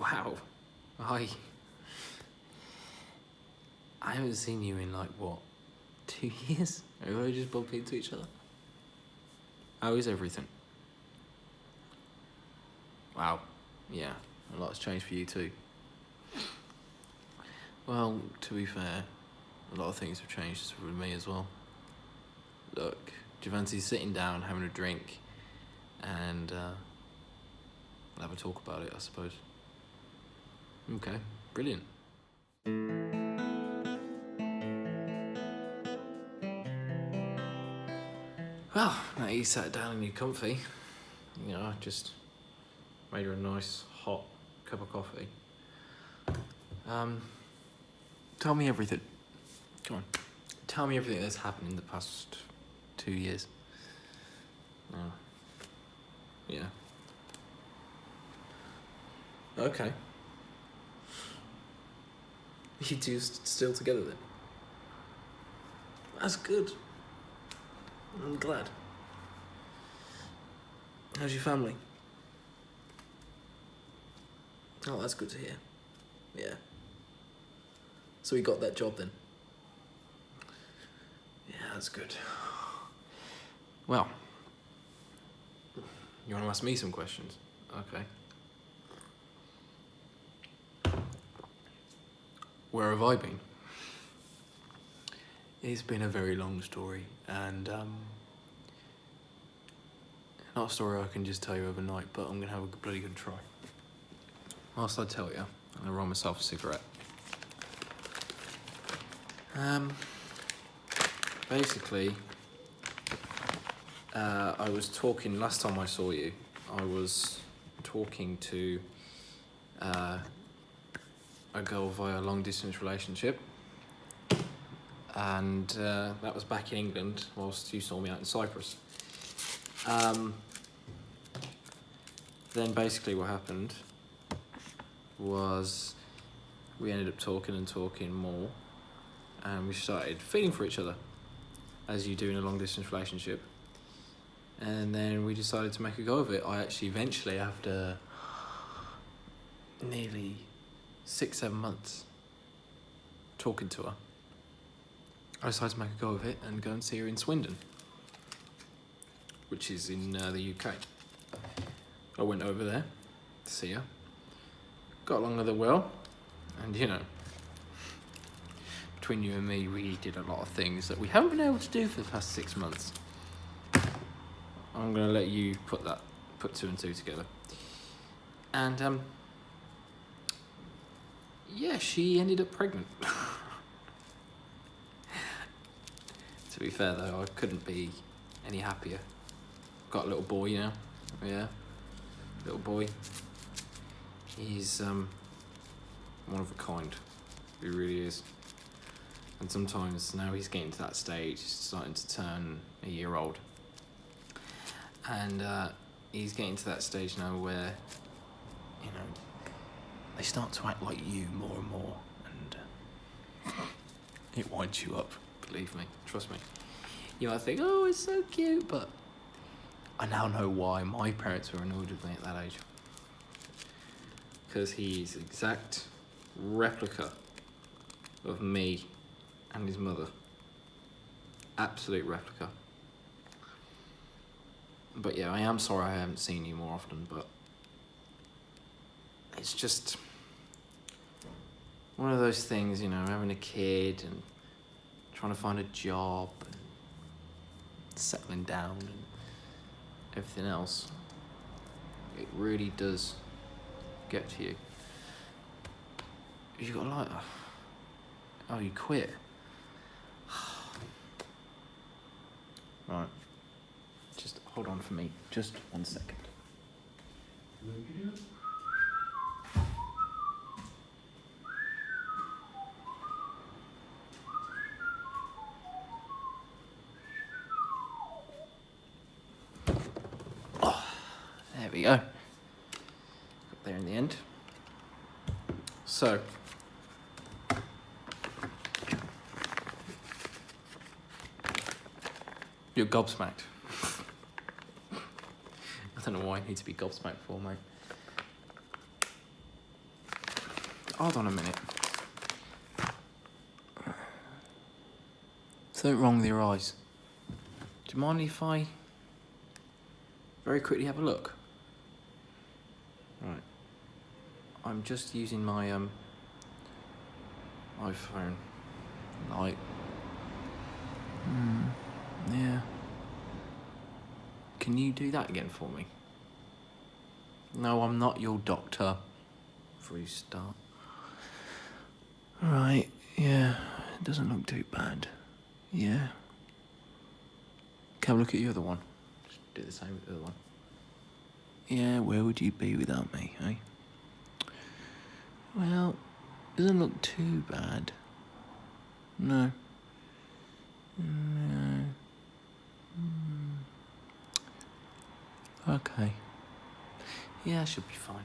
Wow. I haven't seen you in like, what, 2 years? Have we just bumped into each other? How is everything? Wow. Yeah, a lot's changed for you too. Well, to be fair, a lot of things have changed for me as well. Look, do you fancy sitting down, having a drink, and have a talk about it, I suppose? Okay, brilliant. Well, now you sat down and you're comfy, I just made her a nice hot cup of coffee. Tell me everything. Come on. Tell me everything that's happened in the past 2 years. Yeah. Okay. You two still together then? That's good. I'm glad. How's your family? Oh, that's good to hear. Yeah. So we got that job then? Yeah, that's good. Well, you want to ask me some questions? Okay. Where have I been? It's been a very long story, and not a story I can just tell you overnight, but I'm gonna have a bloody good try. Whilst I tell you, I'm gonna roll myself a cigarette. Basically, I was talking, last time I saw you, I was talking to a girl via a long distance relationship, and that was back in England whilst you saw me out in Cyprus. Then basically what happened was we ended up talking and talking more, and we started feeling for each other, as you do in a long distance relationship. And then we decided to make a go of it. I actually eventually, after nearly 6-7 months talking to her, I decided to make a go of it and go and see her in Swindon, which is in the UK. I went over there to see her, got along with her well, and between you and me, we did a lot of things that we haven't been able to do for the past 6 months. I'm going to let you put 2 and 2 together. And yeah, she ended up pregnant. To be fair though, I couldn't be any happier. Got a little boy now. Yeah, little boy. He's one of a kind. He really is. And sometimes now he's getting to that stage, he's starting to turn a year old. And he's getting to that stage now where, they start to act like you more and more, and it winds you up, believe me, trust me. You might think, oh, it's so cute, but I now know why my parents were annoyed with me at that age. Because he's exact replica of me and his mother. Absolute replica. But yeah, I am sorry I haven't seen you more often, but it's just one of those things, having a kid and trying to find a job and settling down and everything else. It really does get to you. You got a lighter? Oh, you quit? Right. Just hold on for me, just 1 second. Oh, there we go. Got there in the end. So, you're gobsmacked. I don't know why I need to be gobsmacked for, mate. Hold on a minute. Something wrong with your eyes. Do you mind if I very quickly have a look? Right. I'm just using my iPhone light. Yeah. Can you do that again for me? No, I'm not your doctor. Before you start. Right, yeah. It doesn't look too bad. Yeah. Can I look at your other one? Just do the same with the other one. Yeah, where would you be without me, eh? Well, doesn't look too bad. No. No. Okay. Yeah, I should be fine.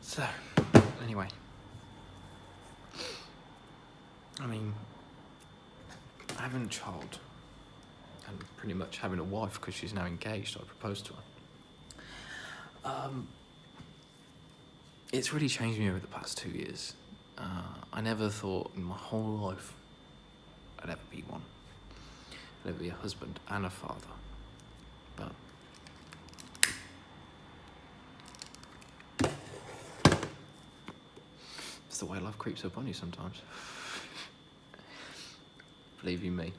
So, anyway. I mean, having a child and pretty much having a wife because she's now engaged, I proposed to her. It's really changed me over the past 2 years. I never thought in my whole life I'd ever be one. I'd ever be a husband and a father. But it's the way life creeps up on you sometimes. Believe you me.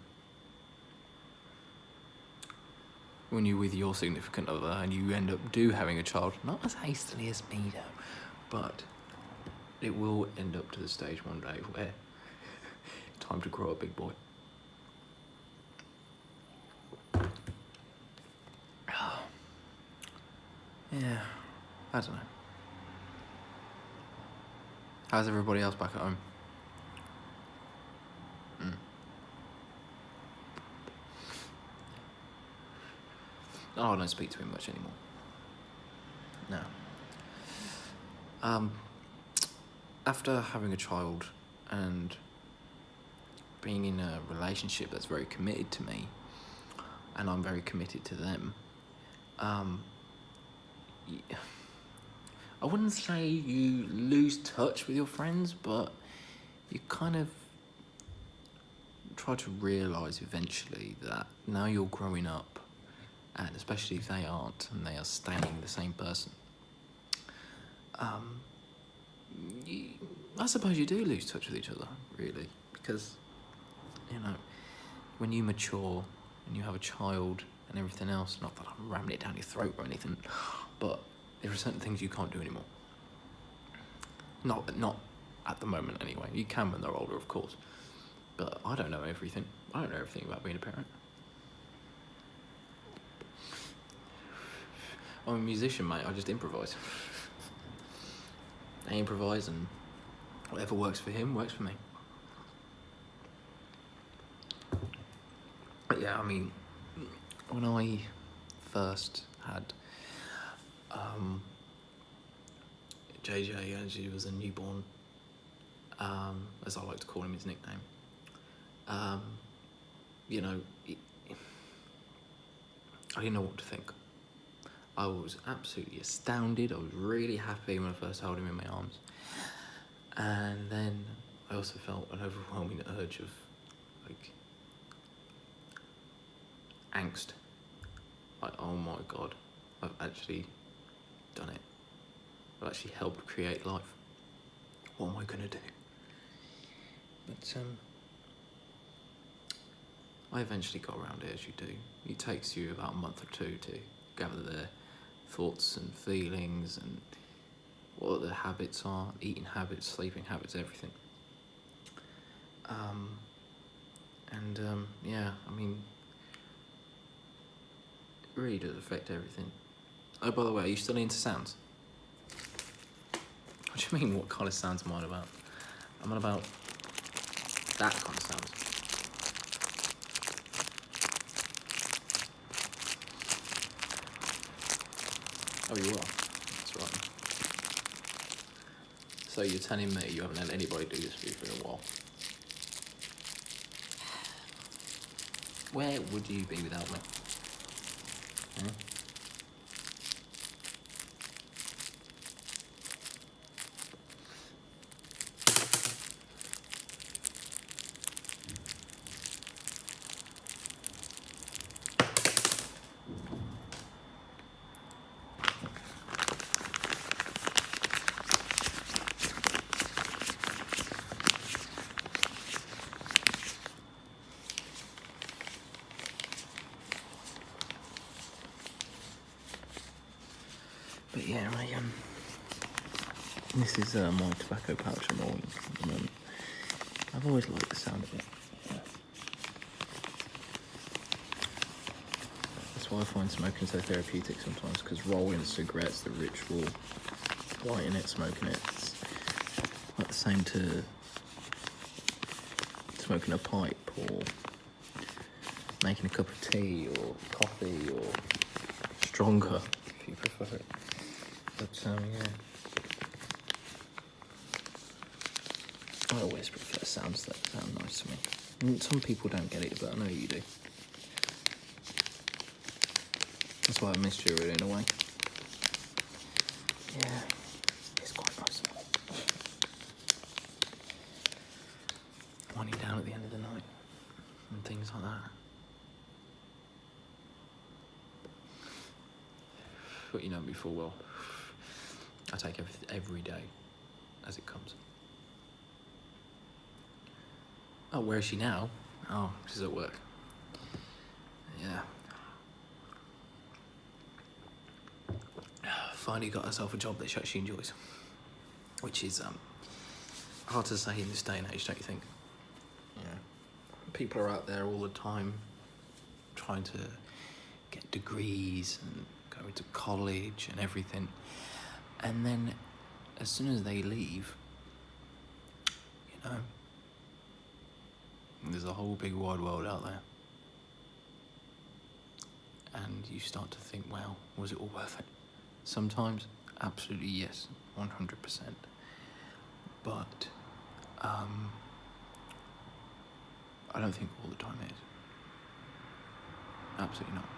When you're with your significant other and you end up having a child, not as hastily as me though, but it will end up to the stage one day where time to grow a big boy. Yeah, I don't know. How's everybody else back at home? Oh, I don't speak to him much anymore. No. After having a child and being in a relationship that's very committed to me, and I'm very committed to them, I wouldn't say you lose touch with your friends, but you kind of try to realise eventually that now you're growing up, and especially if they aren't, and they are staying the same person, I suppose you do lose touch with each other, really, because, you know, when you mature and you have a child and everything else, not that I'm ramming it down your throat or anything, but there are certain things you can't do anymore. Not at the moment, anyway. You can when they're older, of course, but I don't know everything. I don't know everything about being a parent. I'm a musician, mate. I just improvise. I improvise, and whatever works for him works for me. But yeah, I mean, when I first had JJ, and she was a newborn, as I like to call him, his nickname, you know, I didn't know what to think. I was absolutely astounded. I was really happy when I first held him in my arms. And then I also felt an overwhelming urge of, like, angst. Like, oh my God, I've actually done it. I've actually helped create life. What am I gonna do? But I eventually got around it, as you do. It takes you about a month or two to gather their thoughts and feelings and what their habits are, eating habits, sleeping habits, everything. Yeah, I mean, it really does affect everything. Oh, by the way, are you still into sounds? What do you mean, what kind of sounds am I on about? I'm on about that kind of sounds. Oh, you are? That's right. So you're telling me you haven't had anybody do this for you for a while? Where would you be without me? But yeah, this is my tobacco pouch I'm rolling at the moment. I've always liked the sound of it. Yeah. That's why I find smoking so therapeutic sometimes, because rolling cigarettes, the ritual, lighting it, smoking it, it's like the same to smoking a pipe or making a cup of tea or coffee or stronger if you prefer it. But yeah. I always prefer sounds that sound nice to me. And some people don't get it, but I know you do. That's why I missed you really in a way. Yeah, it's quite nice. Winding down at the end of the night and things like that. But you know me full well. I take every day as it comes. Oh, where is she now? Oh, she's at work. Yeah. Finally got herself a job that she actually enjoys. Which is hard to say in this day and age, don't you think? Yeah. People are out there all the time trying to get degrees and go to college and everything. And then as soon as they leave, you know, there's a whole big wide world out there. And you start to think, well, was it all worth it? Sometimes, absolutely yes, 100%. But I don't think all the time it is. Absolutely not.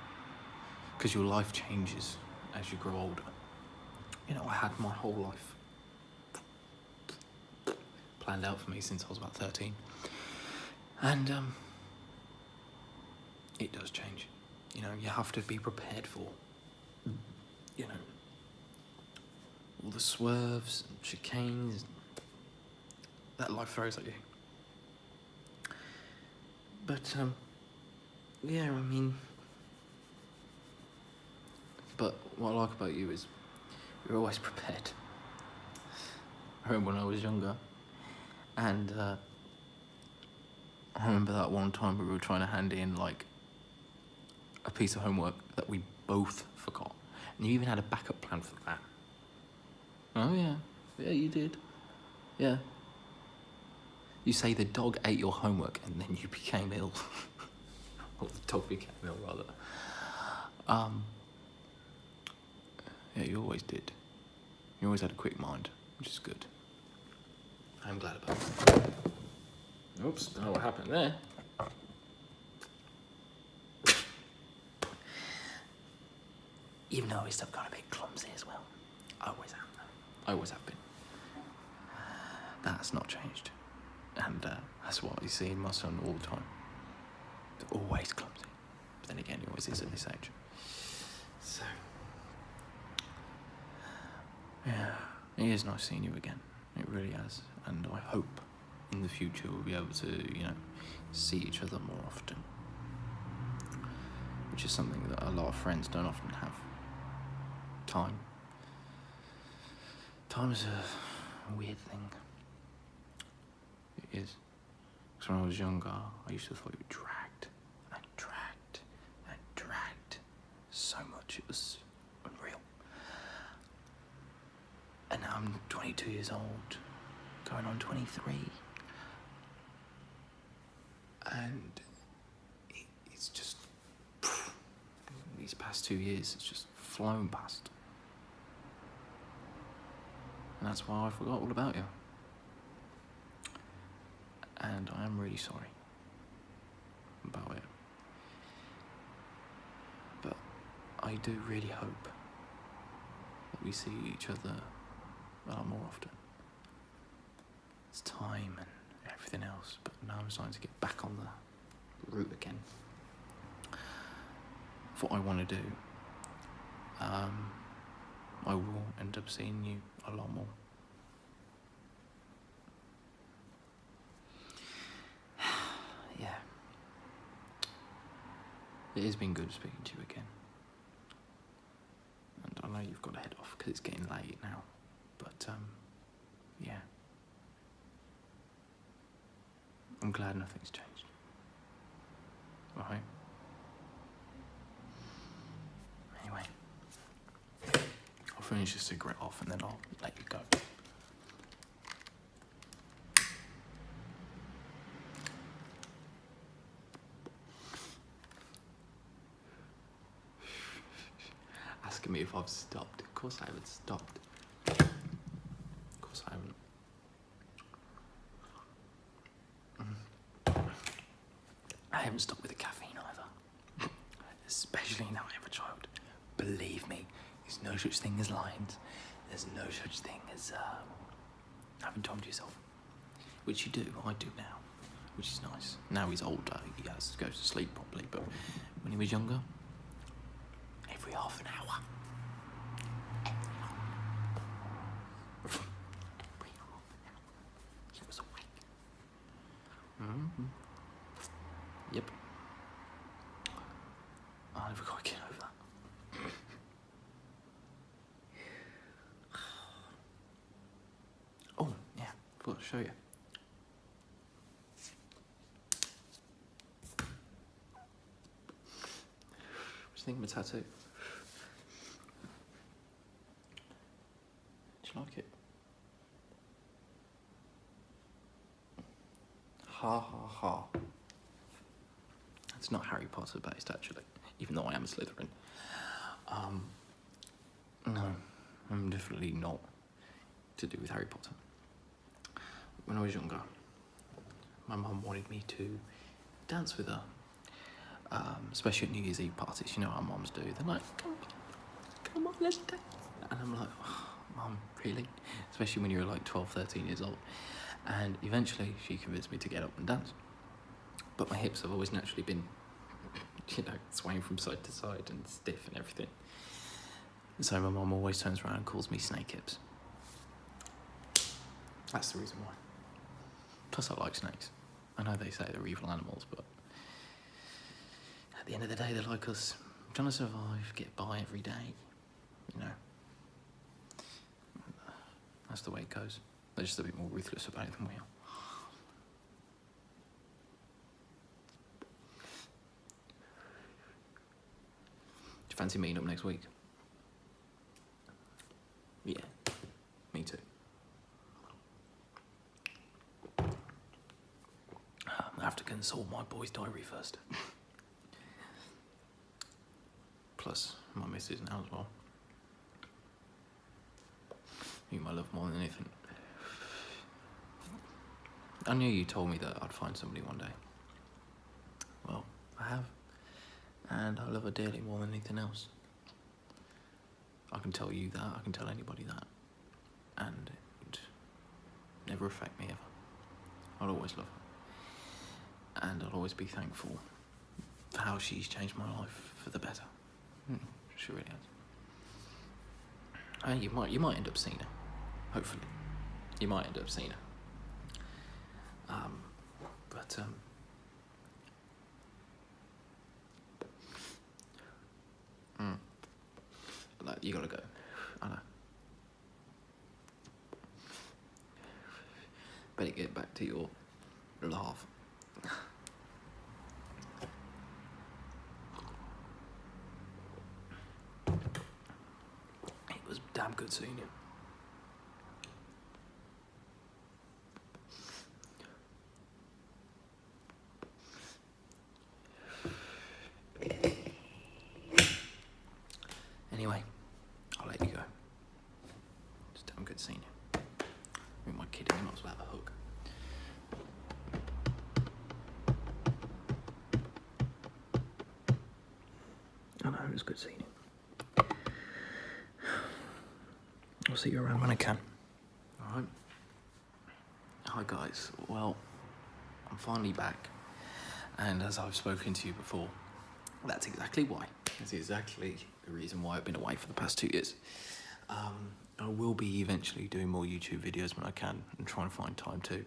Because your life changes as you grow older. You know, I had my whole life planned out for me since I was about 13. And it does change. You know, you have to be prepared for, you know, all the swerves and chicanes that life throws at you. But, yeah, I mean, but what I like about you is you're always prepared. I remember when I was younger, and I remember that one time we were trying to hand in, like, a piece of homework that we both forgot. And you even had a backup plan for that. Oh, yeah. Yeah, you did. Yeah. You say the dog ate your homework and then you became ill. Or the dog became ill, rather. Yeah, you always did. You always had a quick mind, which is good. I'm glad about that. Oops, don't know what happened there. Even though I still got a bit clumsy as well. I always am, though. I always have been. That's not changed. And that's what you see in my son all the time. They're always clumsy. But then again, he always is at this age. So, yeah, it is nice seeing you again. It really has. And I hope in the future we'll be able to, you know, see each other more often. Which is something that a lot of friends don't often have. Time. Time is a weird thing. It is. Because when I was younger, I used to thought it dragged and dragged and dragged so much. It was unreal. And now I'm 22 years old, going on 23. And it's just, these past 2 years, it's just flown past. And that's why I forgot all about you. And I am really sorry about it. But I do really hope that we see each other a lot more often. It's time and everything else, but now I'm starting to get back on the route again. For what I want to do, I will end up seeing you a lot more. Yeah. It has been good speaking to you again. And I know you've got got to head off because it's getting late now. But yeah, I'm glad nothing's changed. Alright. Anyway, I'll finish this cigarette off and then I'll let you go. Asking me if I've stopped. Of course I haven't stopped. Of course I haven't. I haven't stopped with the caffeine either. Especially now I have a child. Believe me, there's no such thing as lines. There's no such thing as having time to yourself. Which you do, I do now. Which is nice. Now he's older, he has to go to sleep properly, but when he was younger, every half an hour. He was awake. Yep. I never quite get over that. Oh, yeah, forgot to show you. What do you think of my tattoo? Do you like it? Ha ha ha. It's not Harry Potter based, actually, even though I am a Slytherin. No, I'm definitely not to do with Harry Potter. When I was younger, my mum wanted me to dance with her, especially at New Year's Eve parties. You know how mums do. They're like, come on, let's dance. And I'm like, oh, Mum, really? Especially when you're like 12, 13 years old. And eventually she convinced me to get up and dance. But my hips have always naturally been, swaying from side to side and stiff and everything. So my mum always turns around and calls me snake hips. That's the reason why. Plus I like snakes. I know they say they're evil animals, but at the end of the day, they're like us, trying to survive, get by every day, That's the way it goes. They're just a bit more ruthless about it than we are. Do you fancy meeting up next week? Yeah, me too. I have to consult my boy's diary first. Plus, my missus now as well. You my love more than anything. I knew you told me that I'd find somebody one day. Well, I have. And I love her dearly more than anything else. I can tell you that, I can tell anybody that. And it would never affect me ever. I'll always love her. And I'll always be thankful for how she's changed my life for the better. She really has. And you might end up seeing her. Hopefully. You might end up seeing her. Like, you gotta go. I know. Better get back to your laugh. It was damn good seeing you. Anyway, I'll let you go. It's damn good seeing you. Who am I kidding? You might as well have a hug. I know, it was good seeing you. I'll see you around when I can. Alright? Hi guys. Well, I'm finally back. And as I've spoken to you before, that's exactly why. That's exactly the reason why I've been away for the past 2 years. I will be eventually doing more YouTube videos when I can and trying to find time to.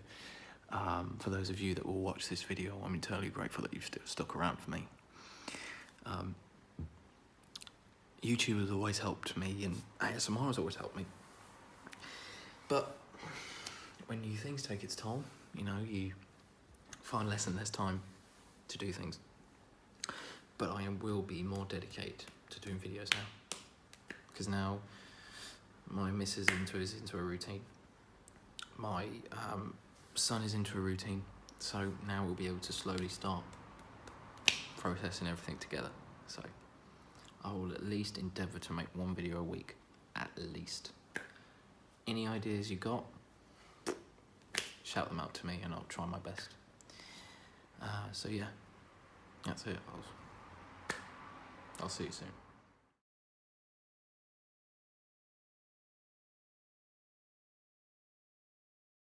For those of you that will watch this video, I'm eternally grateful that you've stuck around for me. YouTube has always helped me, and ASMR has always helped me. But when new things take its toll, you know, you find less and less time to do things. But I will be more dedicated to doing videos now, because now my missus is into a routine. My son is into a routine, so now we'll be able to slowly start processing everything together. So I will at least endeavour to make one video a week, at least. Any ideas you got, shout them out to me and I'll try my best. So yeah, that's it. I'll see you soon.